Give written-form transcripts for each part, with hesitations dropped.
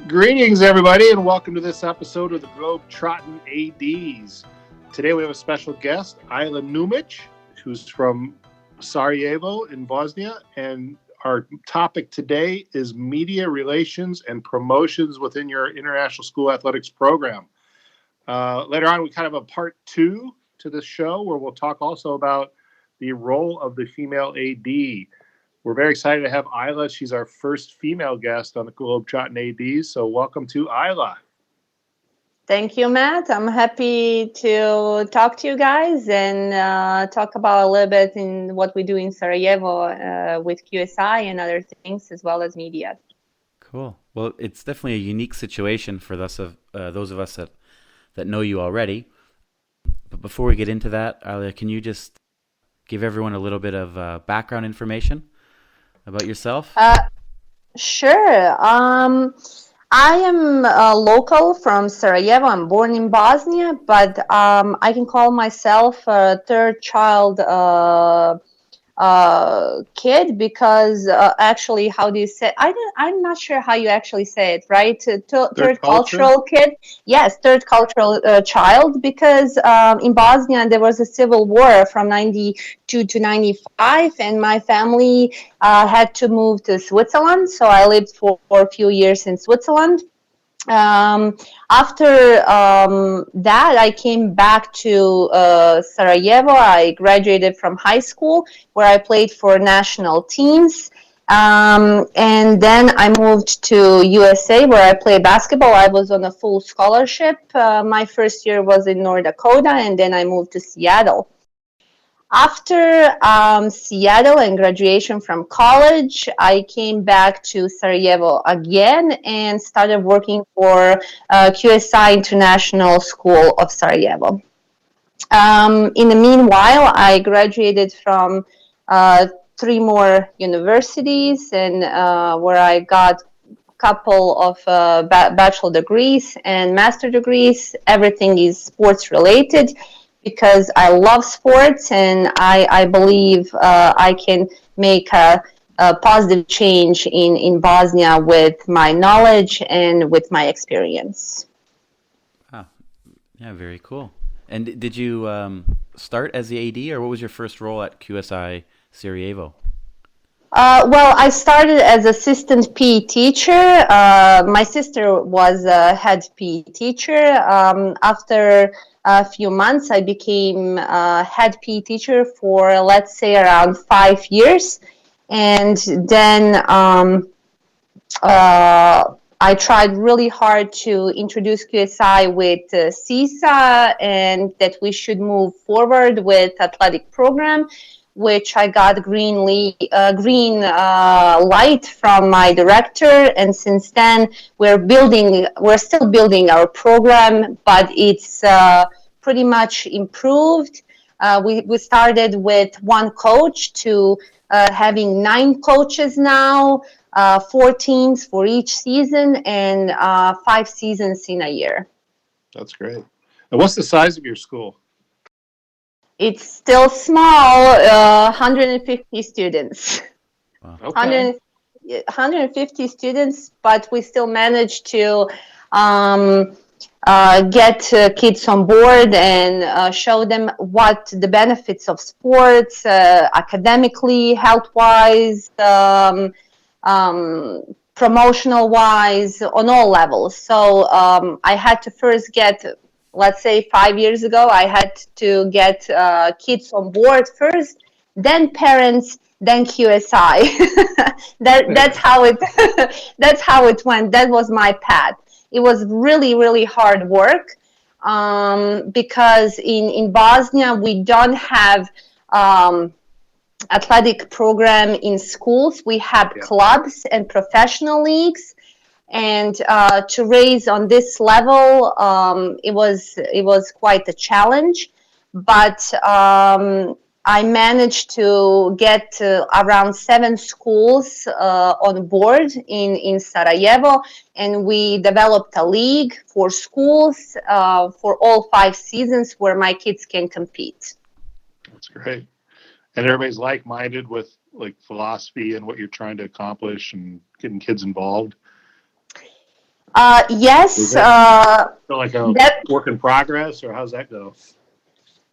Greetings, everybody, and welcome to this episode of the Globetrottin ADs. Today we have a special guest, Isla Numic, who's from Sarajevo in Bosnia, and our topic today is media relations and promotions within your international school athletics program. Later on, we kind of have a part two to this show where we'll talk also about the role of the female AD. We're very excited to have Isla. She's our first female guest on the Globetrottin ADs. So welcome to Isla. Thank you, Matt. I'm happy to talk to you guys and talk about a little bit in what we do in Sarajevo with QSI and other things, as well as media. Cool. Well, it's definitely a unique situation for those of us that know you already. But before we get into that, Isla, can you just give everyone a little bit of background information about yourself? Sure. I am local from Sarajevo. I'm born in Bosnia, but I can call myself a third child kid because actually, how do you say? I'm not sure how you actually say it, right? Third cultural kid. Yes, third cultural child, because in Bosnia there was a civil war from 92 to 95, and my family had to move to Switzerland. So I lived for a few years in Switzerland. After that, I came back to Sarajevo. I graduated from high school where I played for national teams. And then I moved to USA where I play basketball. I was on a full scholarship. My first year was in North Dakota, and then I moved to Seattle. After Seattle and graduation from college, I came back to Sarajevo again and started working for QSI International School of Sarajevo. In the meanwhile, I graduated from 3 more universities, and where I got a couple of bachelor degrees and master degrees. Everything is sports related, because I love sports, and I believe I can make a positive change in Bosnia with my knowledge and with my experience. Wow. Yeah, very cool. And did you start as the AD, or what was your first role at QSI Sarajevo? Well, I started as assistant PE teacher. My sister was a head PE teacher. After a few months, I became head PE teacher for, let's say, around 5 years. And then I tried really hard to introduce QSI with CISA, and that we should move forward with athletic program, which I got green light from my director. And since then, we're still building our program, but it's pretty much improved. We started with 1 coach to having 9 coaches now, 4 teams for each season, and 5 seasons in a year. That's great. And what's the size of your school? It's still small, 150 students. Wow. Okay. 150 students, but we still managed to get kids on board and show them what the benefits of sports, academically, health-wise, promotional-wise, on all levels. So I had to first get, let's say 5 years ago, I had to get kids on board first, then parents, then QSI. That's how it that's how it went. That was my path. It was really, really hard work because in Bosnia we don't have athletic program in schools. We have clubs and professional leagues. And to raise on this level, it was quite a challenge, but I managed to get around 7 schools on board in Sarajevo, and we developed a league for schools for all 5 seasons where my kids can compete. That's great. And everybody's like-minded with like philosophy and what you're trying to accomplish and getting kids involved. Is Yes, that still like a that work in progress, or how's that go?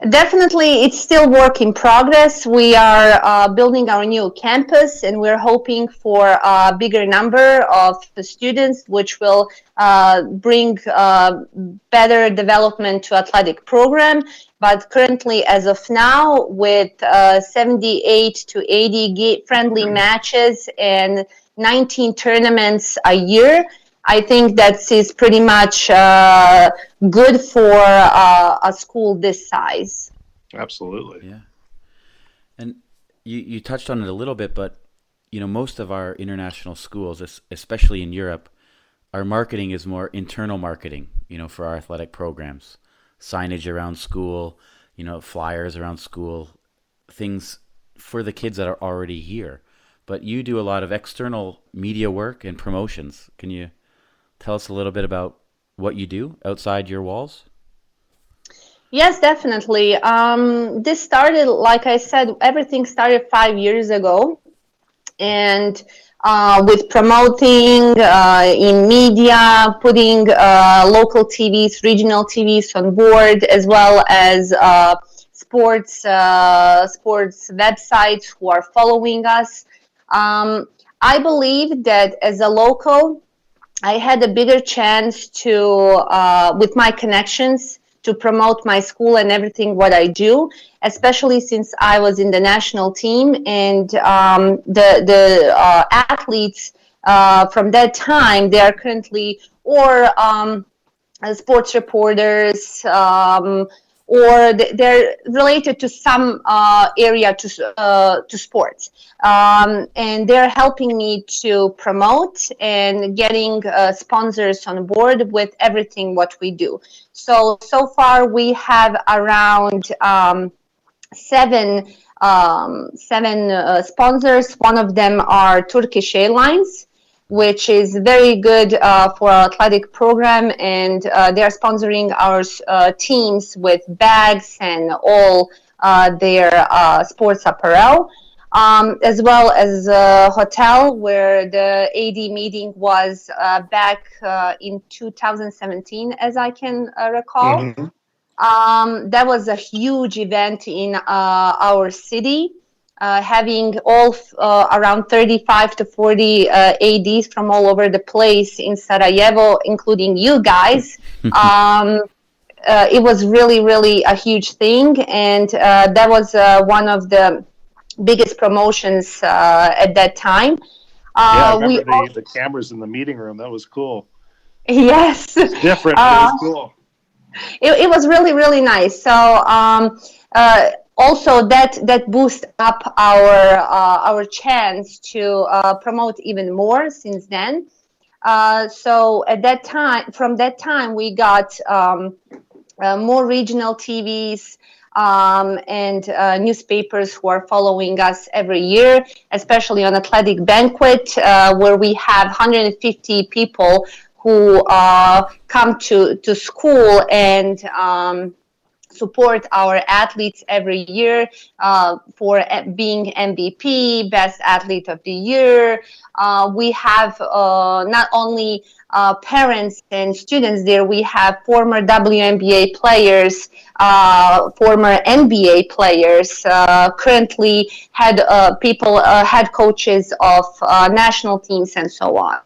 definitely, it's still work in progress. We are building our new campus, and we're hoping for a bigger number of the students, which will bring better development to athletic program. But currently, as of now, with 78 to 80 friendly matches and 19 tournaments a year, I think that is pretty much good for a school this size. Absolutely. Yeah. And you touched on it a little bit, but most of our international schools, especially in Europe, our marketing is more internal marketing, for our athletic programs. Signage around school, flyers around school, things for the kids that are already here. But you do a lot of external media work and promotions. Can you tell us a little bit about what you do outside your walls? Yes, definitely. This started, like I said, everything started 5 years ago. And with promoting in media, putting local TVs, regional TVs on board, as well as sports websites who are following us. I believe that as a local, I had a bigger chance to, with my connections, to promote my school and everything what I do, especially since I was in the national team and the athletes from that time they are currently or sports reporters, or they're related to some area to sports, and they're helping me to promote and getting sponsors on board with everything what we do. So far we have around seven sponsors. One of them are Turkish Airlines, which is very good for our athletic program, and they are sponsoring our teams with bags and all their sports apparel. As well as a hotel where the AD meeting was back in 2017, as I can recall. Mm-hmm. That was a huge event in our city, having all around 35 to 40 ADs from all over the place in Sarajevo, including you guys. It was really, really a huge thing, and that was one of the biggest promotions at that time. Yeah, I We remember the cameras in the meeting room. That was cool. Yes. It's different, but it was cool. It was really, really nice. So also that boosts up our chance to promote even more since then. So at that time, from that time, we got more regional TVs and newspapers who are following us every year, especially on Athletic Banquet, where we have 150 people who come to school and support our athletes every year for being MVP, Best Athlete of the Year. We have not only parents and students there, we have former WNBA players, former NBA players, currently head coaches of national teams and so on.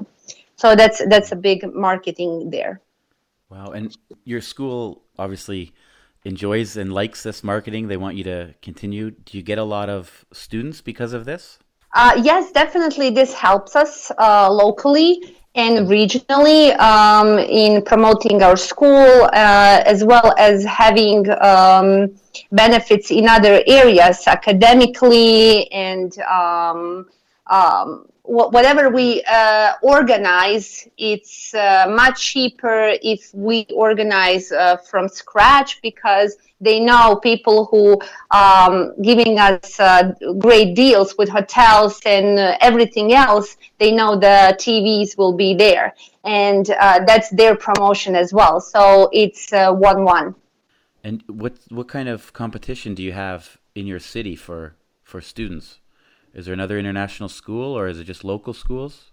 So that's a big marketing there. Wow. And your school obviously enjoys and likes this marketing. They want you to continue. Do you get a lot of students because of this? Yes, definitely. This helps us locally and regionally in promoting our school, as well as having benefits in other areas academically and whatever we organize, it's much cheaper if we organize from scratch, because they know people who giving us great deals with hotels and everything else. They know the TVs will be there, and that's their promotion as well. So it's 1-1. And what kind of competition do you have in your city for students? Is there another international school, or is it just local schools?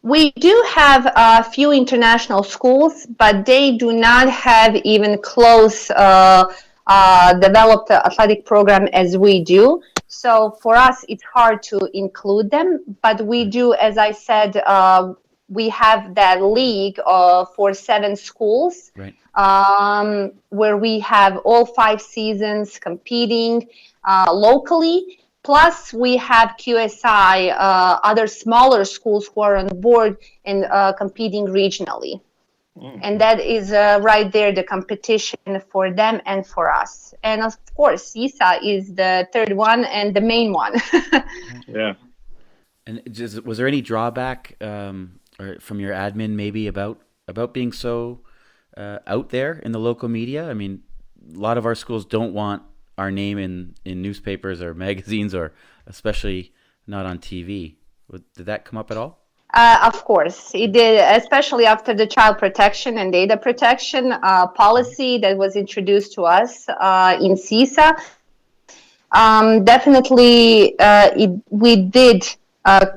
We do have a few international schools, but they do not have even close developed athletic program as we do. So for us, it's hard to include them. But we do, as I said, we have that league for 7 schools, Right. where we have all 5 seasons competing locally. Plus, we have QSI, other smaller schools who are on board and competing regionally. And that is right there, the competition for them and for us. And of course, CISA is the third one and the main one. Yeah. And was there any drawback or from your admin maybe about being so out there in the local media? I mean, a lot of our schools don't want our name in newspapers or magazines, or especially not on TV. Did that come up at all? Of course, it did, especially after the child protection and data protection policy that was introduced to us in CISA. Definitely, we did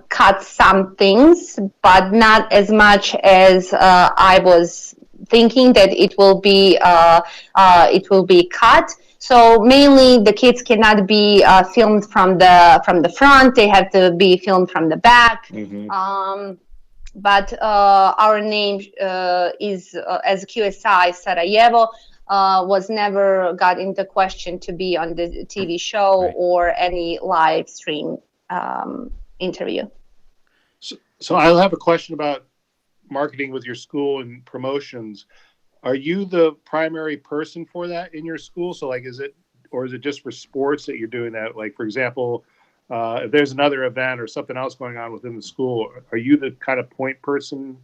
cut some things, but not as much as I was thinking that it will be cut. So mainly, the kids cannot be filmed from the front; they have to be filmed from the back. But our name is as QSI Sarajevo. Was never got into question to be on the TV show Right. or any live stream interview. So I'll have a question about marketing with your school and promotions. Are you the primary person for that in your school? So like, is it just for sports that you're doing that? Like, for example, if there's another event or something else going on within the school, are you the kind of point person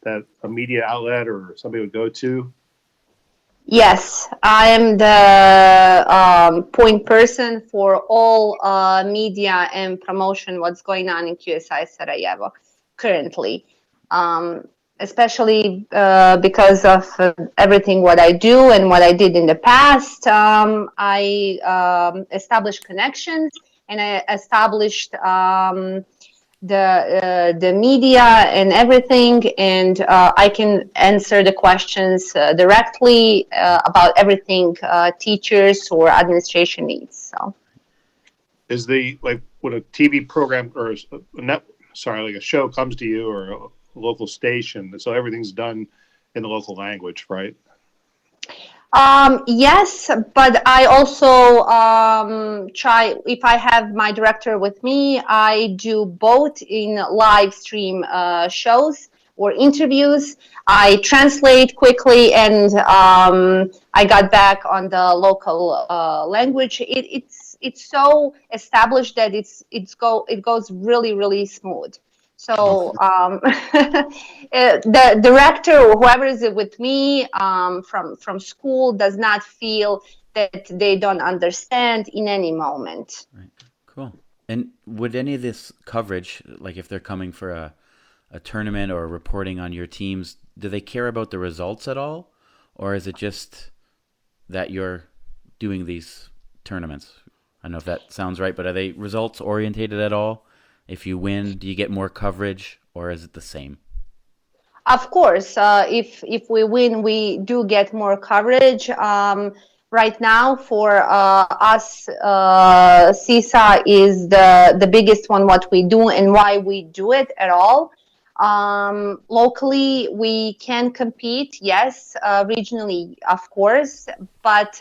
that a media outlet or somebody would go to? Yes, I am the point person for all media and promotion what's going on in QSI Sarajevo currently. Especially because of everything what I do and what I did in the past. I established connections and I established the media and everything, and I can answer the questions directly about everything teachers or administration needs. So, Is when a TV program or like a show comes to you or a local station, so everything's done in the local language, right? Yes, but I also try, if I have my director with me, I do both in live stream shows or interviews. I translate quickly and I got back on the local language. It's so established that it goes really, really smooth. So the director or whoever is with me from school does not feel that they don't understand in any moment. Right. Cool. And would any of this coverage, like if they're coming for a tournament or reporting on your teams, do they care about the results at all? Or is it just that you're doing these tournaments? I don't know if that sounds right, but are they results orientated at all? If you win, do you get more coverage, or is it the same? Of course, if we win, we do get more coverage. Right now, for us, CISA is the biggest one. What we do and why we do it at all. Locally, we can compete, yes. Regionally, of course, but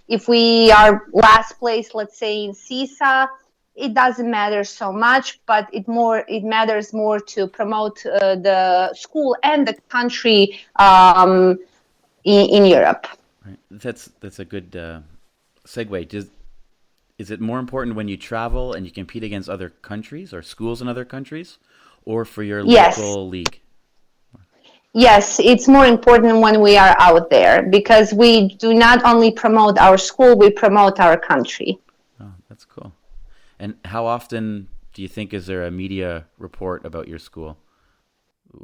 if we are last place, let's say in CISA, it doesn't matter so much, but it matters more to promote the school and the country in Europe. Right. That's a good segue. Is it more important when you travel and you compete against other countries or schools in other countries, or for your local league? Yes, it's more important when we are out there because we do not only promote our school, we promote our country. Oh, that's cool. And how often do you think is there a media report about your school?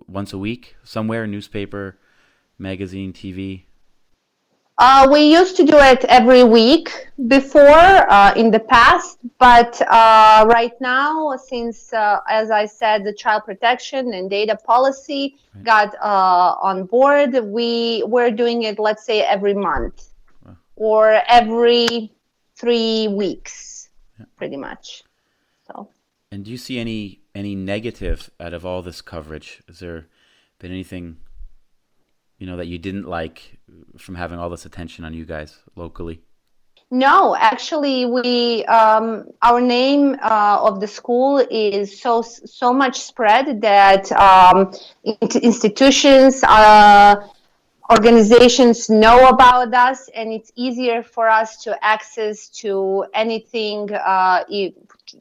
Once a week, somewhere, newspaper, magazine, TV? We used to do it every week before in the past, but right now, since, as I said, the child protection and data policy Right. got on board, we're doing it, let's say, every month Wow. or every 3 weeks, Yeah. pretty much. So. And do you see any negative out of all this coverage? Has there been anything, that you didn't like from having all this attention on you guys locally? No, actually, we our name of the school is so much spread that institutions, organizations know about us, and it's easier for us to access to anything,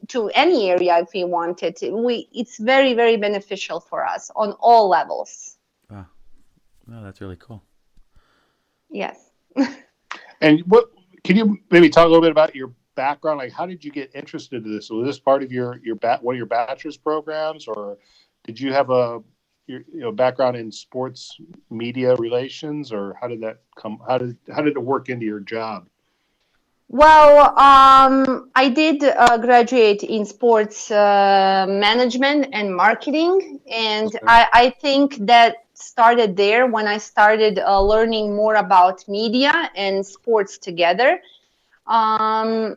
to any area if we want it. It's very, very beneficial for us on all levels. Wow, well, that's really cool. Yes. And what can you maybe talk a little bit about your background? Like, how did you get interested in this? Was this part of your one of your bachelor's programs, or did you have your background in sports media relations, or how did that come? How did it work into your job? Well, I did graduate in sports management and marketing, and Okay. I think that started there when I started learning more about media and sports together. And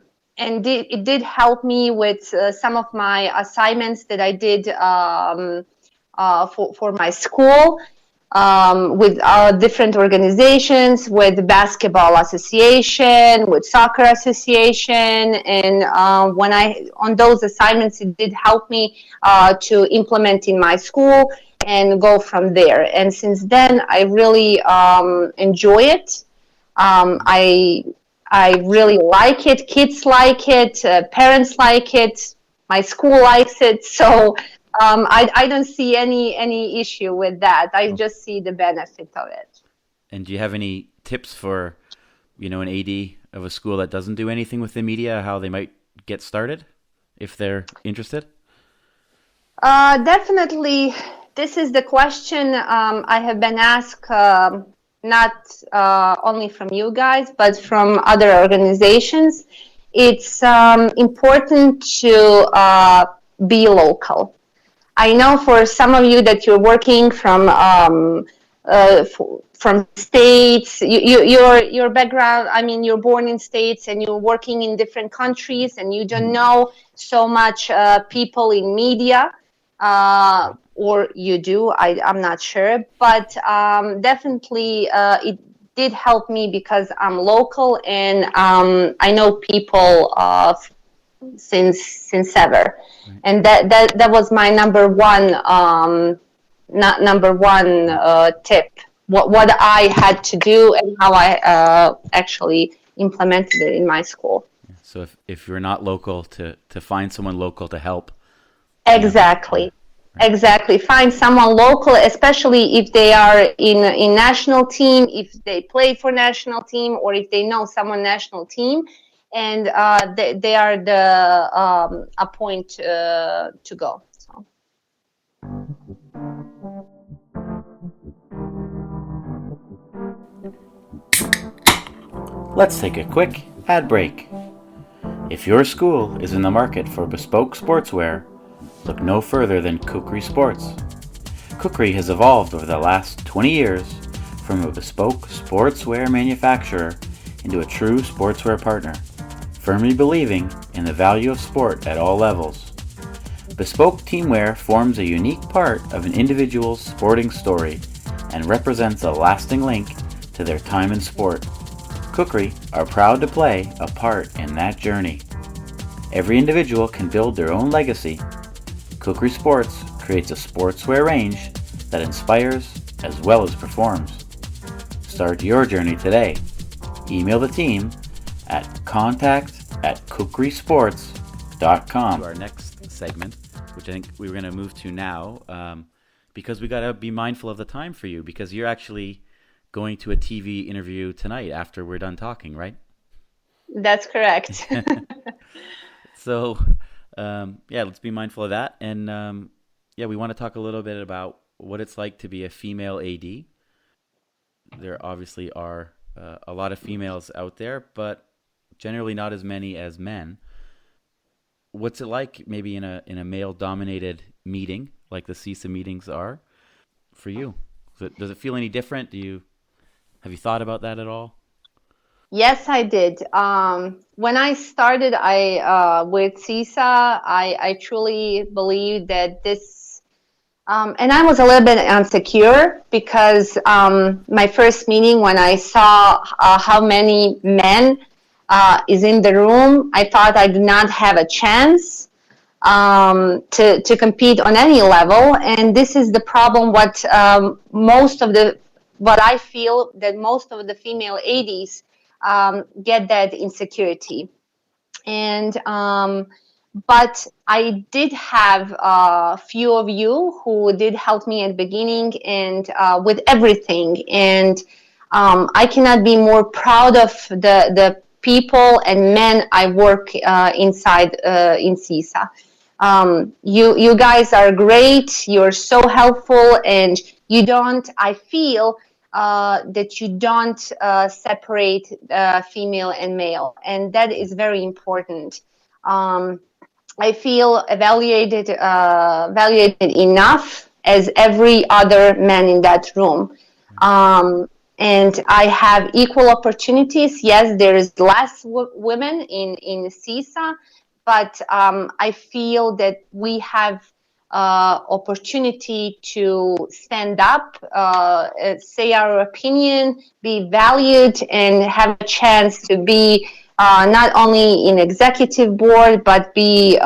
it did help me with some of my assignments that I did for my school, with different organizations, with the basketball association, with soccer association, and when I on those assignments, it did help me to implement in my school and go from there. And since then, I really enjoy it. I really like it. Kids like it. Parents like it. My school likes it. So I don't see any issue with that. I Oh. just see the benefit of it. And do you have any tips for, an AD of a school that doesn't do anything with the media, how they might get started if they're interested? Definitely, this is the question I have been asked, not only from you guys, but from other organizations. It's important to be local. I know for some of you that you're working from states, your background. I mean, you're born in states and you're working in different countries, and you don't know so much people in media, or you do. I'm not sure, but definitely it did help me because I'm local and I know people since ever. Right. And that was my number one not number one tip, what I had to do and how I actually implemented it in my school. So if you're not local, to find someone local to help. Exactly. Yeah, right. Exactly. Find someone local, especially if they are in national team, if they play for national team, or if they know someone national team, and they are the a point to go. So. Let's take a quick ad break. If your school is in the market for bespoke sportswear, look no further than Kukri Sports. Kukri has evolved over the last 20 years from a bespoke sportswear manufacturer into a true sportswear partner, firmly believing in the value of sport at all levels. Bespoke teamwear forms a unique part of an individual's sporting story and represents a lasting link to their time in sport. Kukri are proud to play a part in that journey. Every individual can build their own legacy. Kukri Sports creates a sportswear range that inspires as well as performs. Start your journey today. Email the team at contact@kukrisports.com. To our next segment, which I think we were going to move to now, because we got to be mindful of the time for you, because you're actually going to a TV interview tonight after we're done talking, right? That's correct. So, let's be mindful of that. And we want to talk a little bit about what it's like to be a female AD. There obviously are a lot of females out there, but generally not as many as men. What's it like maybe in a male dominated meeting like the CISA meetings are for you? Does it feel any different? Have you thought about that at all? Yes, I did. When I started, with CISA, I truly believed that this, and I was a little bit insecure because my first meeting, when I saw how many men is in the room, I thought I do not have a chance to compete on any level. And this is the problem. What I feel that most of the female ADs get that insecurity. And but I did have a few of you who did help me at the beginning and with everything. And I cannot be more proud of the people and men I work inside in CISA. You guys are great. You're so helpful, and I feel that you don't separate female and male, and that is very important. I feel evaluated enough as every other man in that room. And I have equal opportunities. Yes, there is less women in CISA, but I feel that we have opportunity to stand up, say our opinion, be valued, and have a chance to be not only in executive board, but be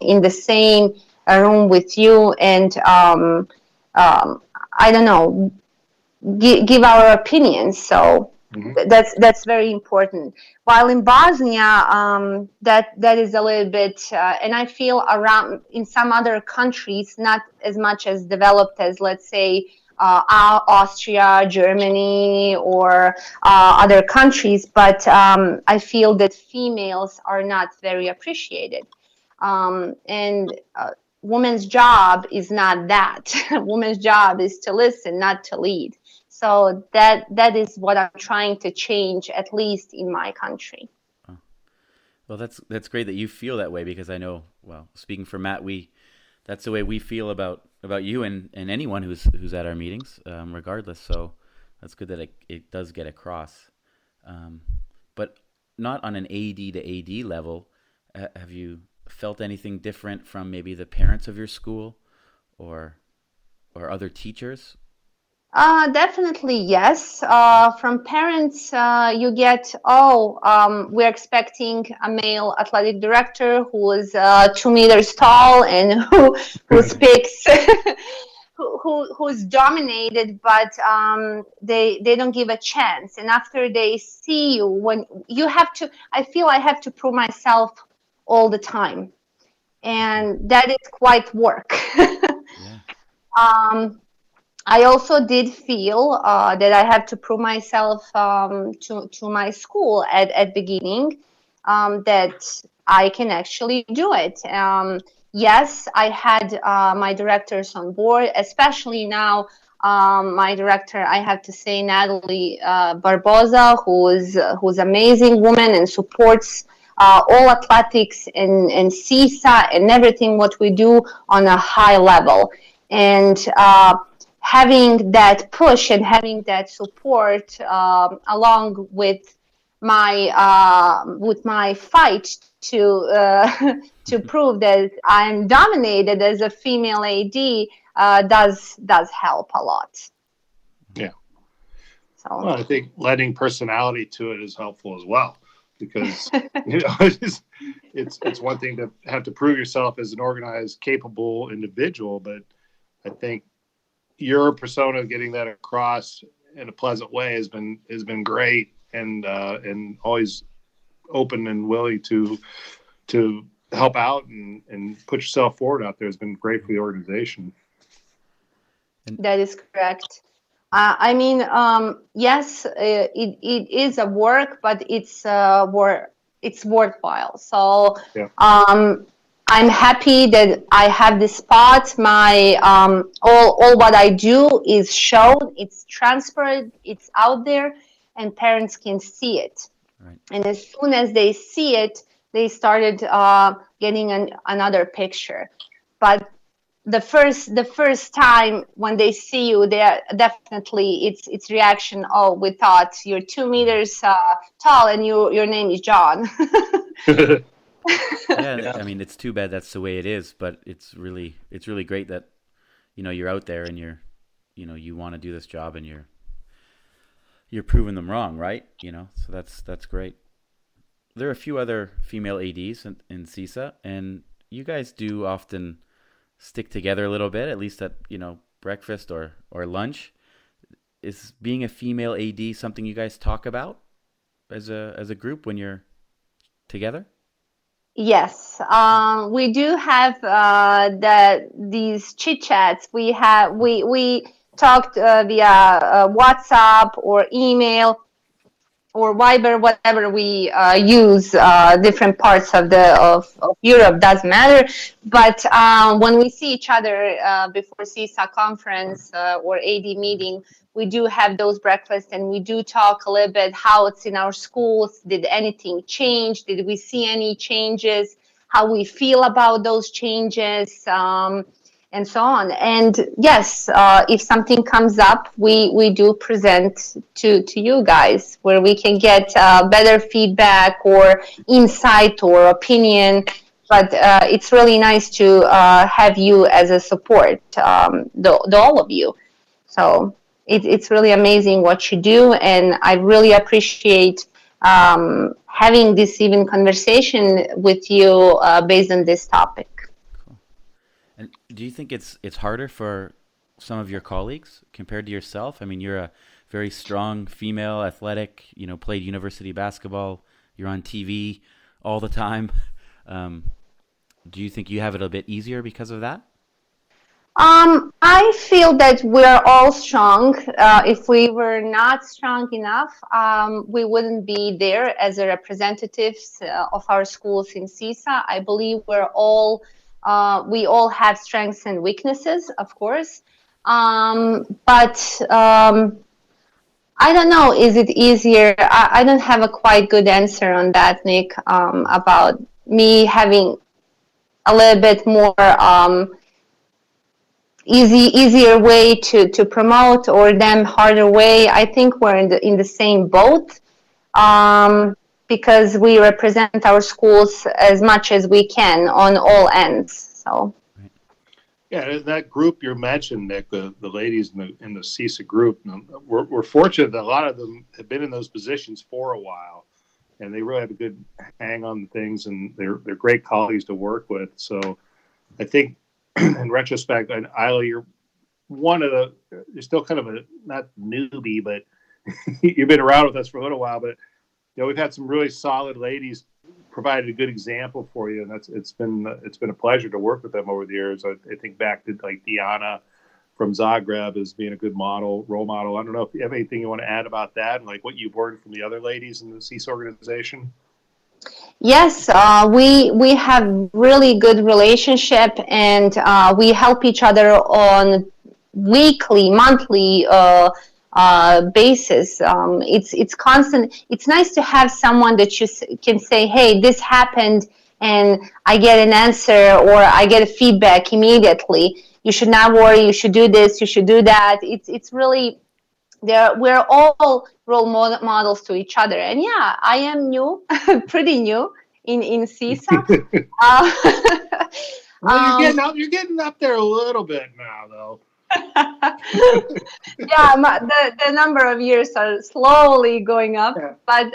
in the same room with you, and I don't know, give our opinions. So that's very important. While in Bosnia, that is a little bit, and I feel around in some other countries, not as much as developed as, let's say, Austria, Germany, or other countries, but I feel that females are not very appreciated. And woman's job is not that. Woman's job is to listen, not to lead. So that is what I'm trying to change, at least in my country. Well, that's great that you feel that way, because I know, well, speaking for Matt, that's the way we feel about you and anyone who's at our meetings, regardless. So that's good that it does get across. But not on an AD to AD level. Have you felt anything different from maybe the parents of your school or other teachers? Definitely, yes. From parents, you get, we're expecting a male athletic director who is 2 meters tall and who speaks, who's dominated, but they don't give a chance. And after they see you, when you have to, I feel I have to prove myself all the time, and that is quite work. Yeah. I also did feel that I had to prove myself to my school at beginning, that I can actually do it. Yes, I had my directors on board, especially now. My director, I have to say, Natalie Barboza, who's amazing woman and supports all athletics and CISA and everything what we do on a high level. And having that push and having that support along with my fight to prove that I'm dominated as a female AD does help a lot. Yeah. So, well, I think lending personality to it is helpful as well, because it's one thing to have to prove yourself as an organized, capable individual, but I think your persona, getting that across in a pleasant way, has been great, and always open and willing to help out and put yourself forward out there has been great for the organization. That is correct. I mean, yes, it is a work, but it's worthwhile. So yeah. I'm happy that I have this spot. My all what I do is shown, it's transparent, it's out there, and parents can see it. Right. And as soon as they see it, they started getting another picture. But the first time when they see you, they are definitely it's reaction. Oh, we thought you're 2 meters tall and your name is John. Yeah, I mean, it's too bad that's the way it is, but it's really great that you're out there and you want to do this job and you're proving them wrong, right? So that's great. There are a few other female ADs in CISA, and you guys do often stick together a little bit, at least at breakfast or lunch. Is being a female AD something you guys talk about as a group when you're together? Yes, we do have these chit chats. We talked via WhatsApp or email or Viber, whatever we use. Different parts of Europe, doesn't matter. But when we see each other before CISA conference or AD meeting, we do have those breakfasts and we do talk a little bit how it's in our schools. Did anything change? Did we see any changes? How we feel about those changes? And so on. And yes, if something comes up, we do present to you guys where we can get better feedback or insight or opinion. But it's really nice to have you as a support, all of you. So it's really amazing what you do, and I really appreciate having this even conversation with you based on this topic. And do you think it's harder for some of your colleagues compared to yourself? I mean, you're a very strong female, athletic, played university basketball. You're on TV all the time. Do you think you have it a bit easier because of that? I feel that we're all strong. If we were not strong enough, we wouldn't be there as a representatives of our schools in CISA. I believe we all have strengths and weaknesses, of course. But I don't know, is it easier? I don't have a quite good answer on that, Nick, about me having a little bit more easier way to promote or them harder way. I think we're in the same boat because we represent our schools as much as we can on all ends. So. Yeah, that group you mentioned, Nick, the ladies in the CISA group, we're fortunate that a lot of them have been in those positions for a while, and they really have a good hang on things, and they're great colleagues to work with. So I think in retrospect, and Isla, you're still kind of a, not newbie, but you've been around with us for a little while, but we've had some really solid ladies provided a good example for you, and it's been a pleasure to work with them over the years. I think back to like Diana from Zagreb as being a good role model. I don't know if you have anything you want to add about that and like what you've learned from the other ladies in the CISA organization. Yes, we have really good relationship, and we help each other on weekly, monthly basis. It's constant. It's nice to have someone that you can say, "Hey, this happened," and I get an answer or I get a feedback immediately. You should not worry. You should do this. You should do that. It's really. We're all role models to each other, and yeah, I am new, pretty new in CISA. Well, you're getting up there a little bit now, though. Yeah, the number of years are slowly going up, yeah. But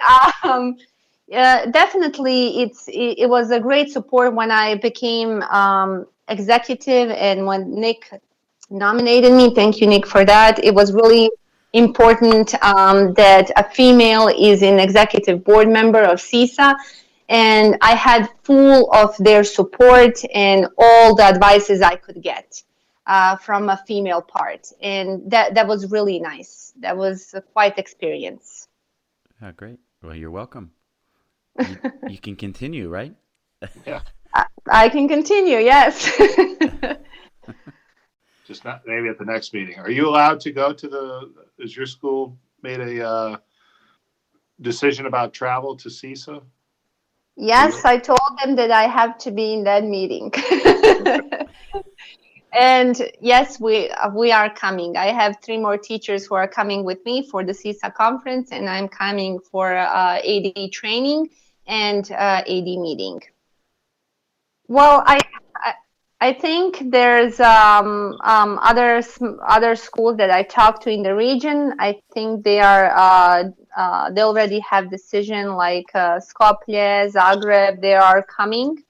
definitely it was a great support when I became executive, and when Nick nominated me. Thank you, Nick, for that. It was really important that a female is an executive board member of CISA, and I had full of their support and all the advices I could get from a female part, and that was really nice. That was a quite experience. Great. Well, you're welcome. You can continue, right? Yeah. I can continue, yes. Just not maybe at the next meeting. Are you allowed to go to has your school made a decision about travel to CISA? Yes, I told them that I have to be in that meeting. And yes, we are coming. I have 3 more teachers who are coming with me for the CISA conference, and I'm coming for AD training and AD meeting. Well, I think there's other schools that I talked to in the region. I think they already have decision like Skopje, Zagreb. They are coming.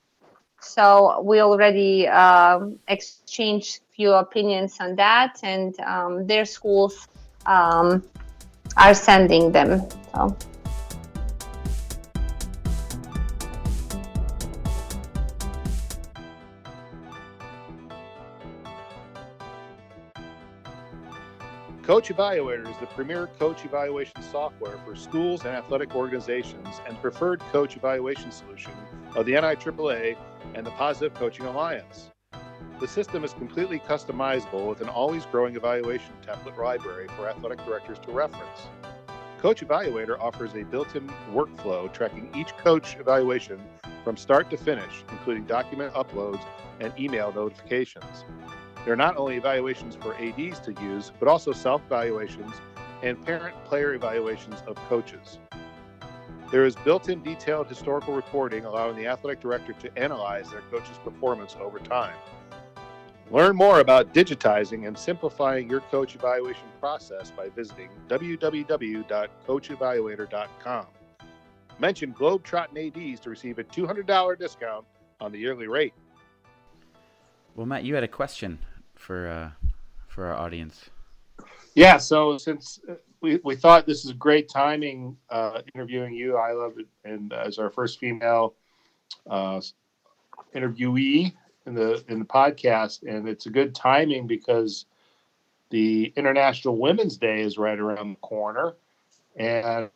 So we already exchanged few opinions on that, and their schools are sending them. So. Coach Evaluator is the premier coach evaluation software for schools and athletic organizations and preferred coach evaluation solution of the NIAAA and the Positive Coaching Alliance. The system is completely customizable with an always growing evaluation template library for athletic directors to reference. Coach Evaluator offers a built-in workflow tracking each coach evaluation from start to finish, including document uploads and email notifications. There are not only evaluations for ADs to use, but also self-evaluations and parent-player evaluations of coaches. There is built-in detailed historical reporting allowing the athletic director to analyze their coach's performance over time. Learn more about digitizing and simplifying your coach evaluation process by visiting www.coachevaluator.com. Mention Globetrottin ADs to receive a $200 discount on the yearly rate. Well, Matt, you had a question for our audience. Yeah, so since we thought this is great timing interviewing you, Isla, and as our first female interviewee in the podcast, and it's a good timing because the International Women's Day is right around the corner, and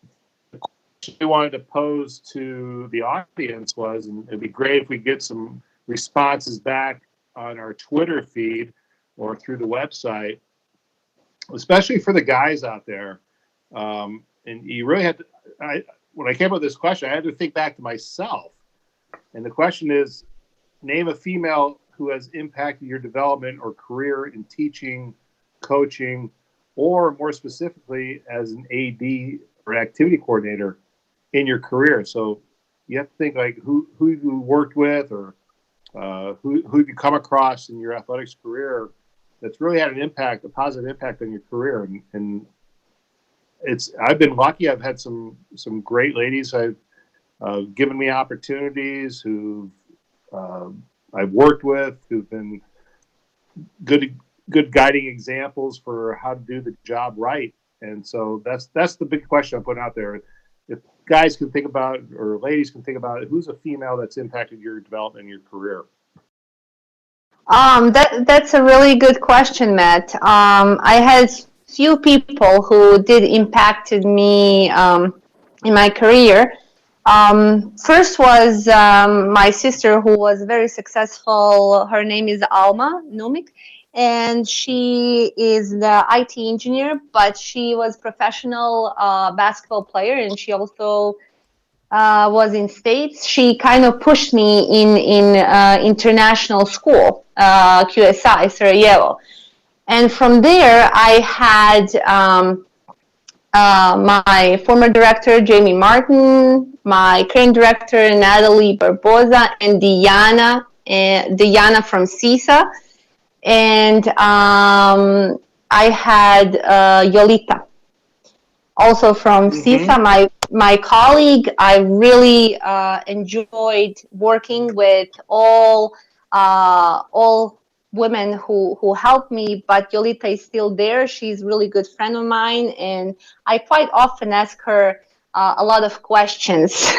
the question we wanted to pose to the audience was, and it'd be great if we get some responses back on our Twitter feed or through the website, especially for the guys out there. And you really had to, when I came up with this question, I had to think back to myself. And the question is, name a female who has impacted your development or career in teaching, coaching, or more specifically as an AD or activity coordinator in your career. So you have to think like who you worked with or who you come across in your athletics career that's really had an impact, a positive impact on your career. And I've been lucky. I've had some great ladies who've given me opportunities, who I've worked with, who've been good guiding examples for how to do the job right. And so that's the big question I'm putting out there. If guys can think about, or ladies can think about, who's a female that's impacted your development in your career? That's a really good question, Matt. I had few people who did impacted me in my career. First was my sister, who was very successful. Her name is Alma Numik, and she is the IT engineer, but she was professional basketball player, and she also was in States. She kind of pushed me in international school, QSI, Sarajevo. And from there, I had my former director, Jamie Martin, my current director, Natalie Barboza, and Diana from CISA. And I had Yolita, also from CISA, my colleague. I really enjoyed working with all women who helped me, but Yolita is still there. She's a really good friend of mine, and I quite often ask her a lot of questions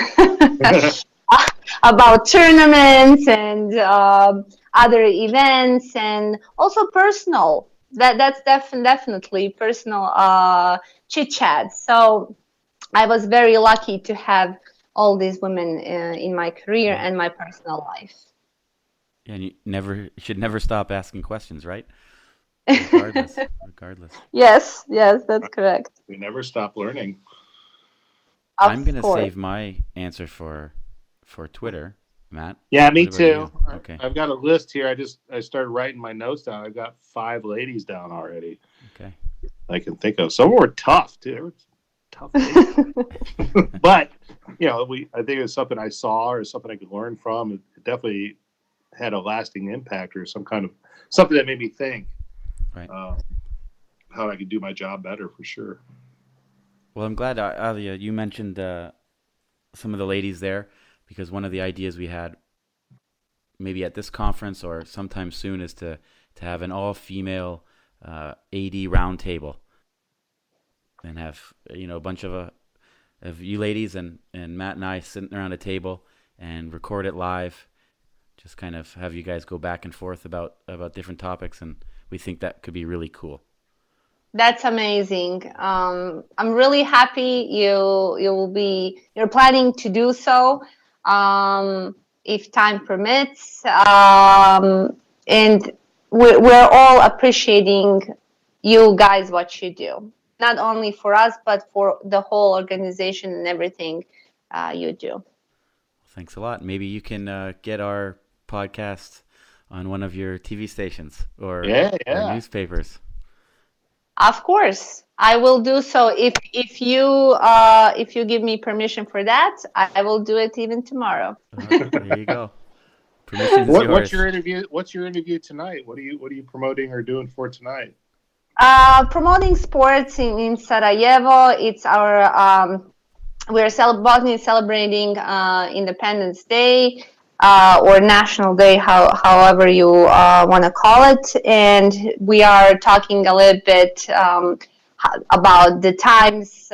about tournaments and other events, and also personal. That's definitely personal chit chat. So I was very lucky to have all these women in my career and my personal life. And you should never stop asking questions, right? Regardless. Yes, that's correct. We never stop learning. I'm Of gonna course. save my answer for Twitter, Matt. Yeah, me What about you? too. Okay. I've got a list here. I started writing my notes down. I've got 5 ladies down already. Okay. I can think of. Some were tough too. They were tough ladies. But I think it's something I saw or something I could learn from. It definitely had a lasting impact or something that made me think Right. how I could do my job better for sure. Well, I'm glad, Alia, you mentioned some of the ladies there, because one of the ideas we had, maybe at this conference or sometime soon, is to have an all-female AD roundtable and have a bunch of you ladies and Matt and I sitting around a table and record it live. Just kind of have you guys go back and forth about different topics, and we think that could be really cool. That's amazing. I'm really happy you're planning to do so, if time permits. And we're all appreciating you guys, what you do, not only for us, but for the whole organization and everything you do. Thanks a lot. Maybe you can get our podcast on one of your TV stations or newspapers. Of course, I will do so. If you give me permission for that, I will do it even tomorrow. There you go. Permission is yours. What's your interview tonight? What are you promoting or doing for tonight? Promoting sports in Sarajevo. It's our Bosnia is celebrating Independence Day. Or National Day, however you want to call it. And we are talking a little bit about the times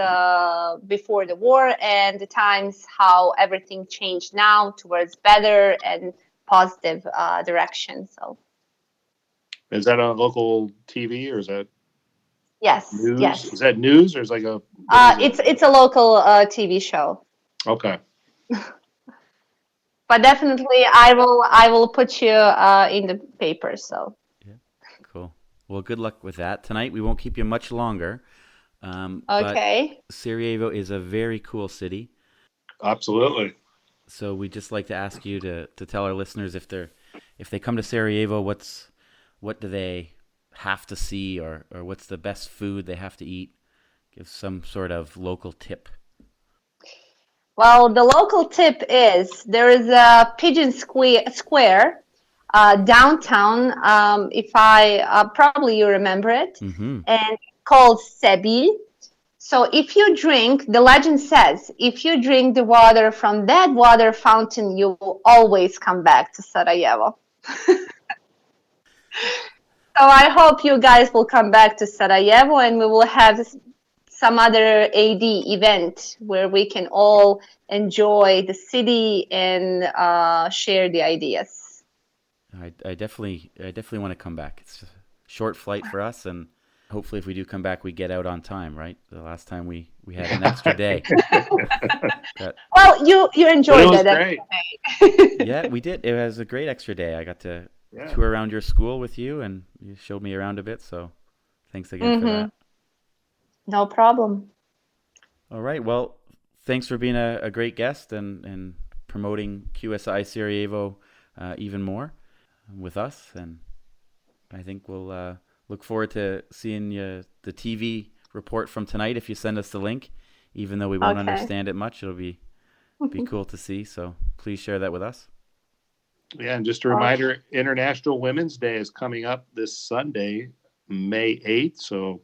before the war and the times how everything changed now towards better and positive direction. So, is that on local TV or is that news? Yes. Is that news or is it like it's a local TV show. Okay. But definitely, I will put you in the paper. So. Yeah, cool. Well, good luck with that tonight. We won't keep you much longer. Okay. But Sarajevo is a very cool city. Absolutely. So we'd just like to ask you to tell our listeners, if they come to Sarajevo, what do they have to see, or what's the best food they have to eat? Give some sort of local tip. Well, the local tip is there is a Pigeon Square downtown. If I probably you remember it, and called Sebil. So if you drink, the legend says, if you drink the water from that water fountain, you will always come back to Sarajevo. So I hope you guys will come back to Sarajevo, and we will have some other AD event where we can all enjoy the city and share the ideas. I definitely want to come back. It's a short flight for us, and hopefully if we do come back, we get out on time, right? The last time we had an extra day. Well, you enjoyed that extra day. Yeah, we did. It was a great extra day. I got to tour around your school with you, and you showed me around a bit, so thanks again for that. No problem. All right. Well, thanks for being a great guest and promoting QSI Sarajevo even more with us. And I think we'll look forward to seeing the TV report from tonight if you send us the link. Even though we won't understand it much, it'll be cool to see. So please share that with us. Yeah, and just a reminder, International Women's Day is coming up this Sunday, May 8th. So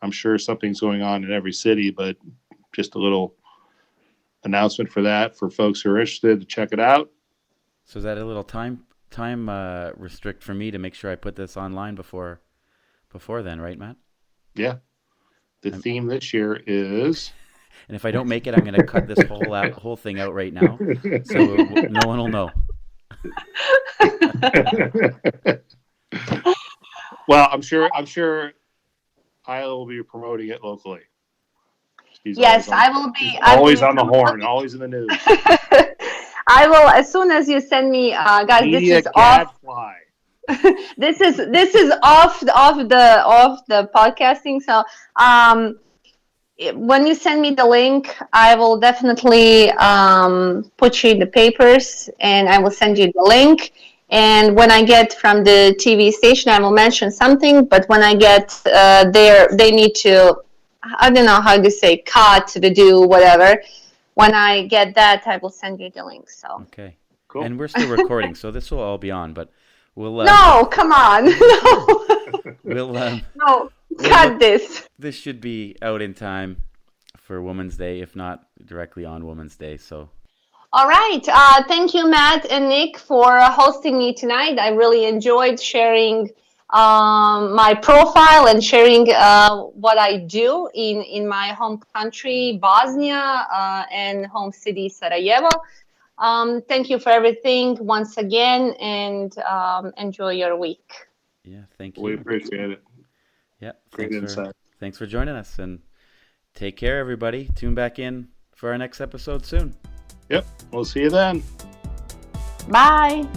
I'm sure something's going on in every city, but just a little announcement for that for folks who are interested to check it out. So is that a little time restrict for me to make sure I put this online before then, right, Matt? Yeah. The theme this year is... And if I don't make it, I'm going to cut this whole thing out right now, so no one will know. Well, I'm sure Isla will be promoting it locally. I will be always on the horn, always in the news. I will, as soon as you send me, guys. Media this is gadfly. this is off the podcasting. So when you send me the link, I will definitely put you in the papers, and I will send you the link. And when I get from the TV station, I will mention something. But when I get there, they need to, I don't know how to say, cut, redo, whatever. When I get that, I will send you the link. So Okay. Cool. And we're still recording, so this will all be on, but we'll... no, come on. No. We'll... No, cut this. This should be out in time for Women's Day, if not directly on Women's Day, so... All right. Thank you, Matt and Nick, for hosting me tonight. I really enjoyed sharing my profile and sharing what I do in my home country, Bosnia, and home city, Sarajevo. Thank you for everything once again, and enjoy your week. Yeah, thank you. We appreciate it. Yeah, Great insight. Thanks for joining us, and take care, everybody. Tune back in for our next episode soon. Yep. We'll see you then. Bye.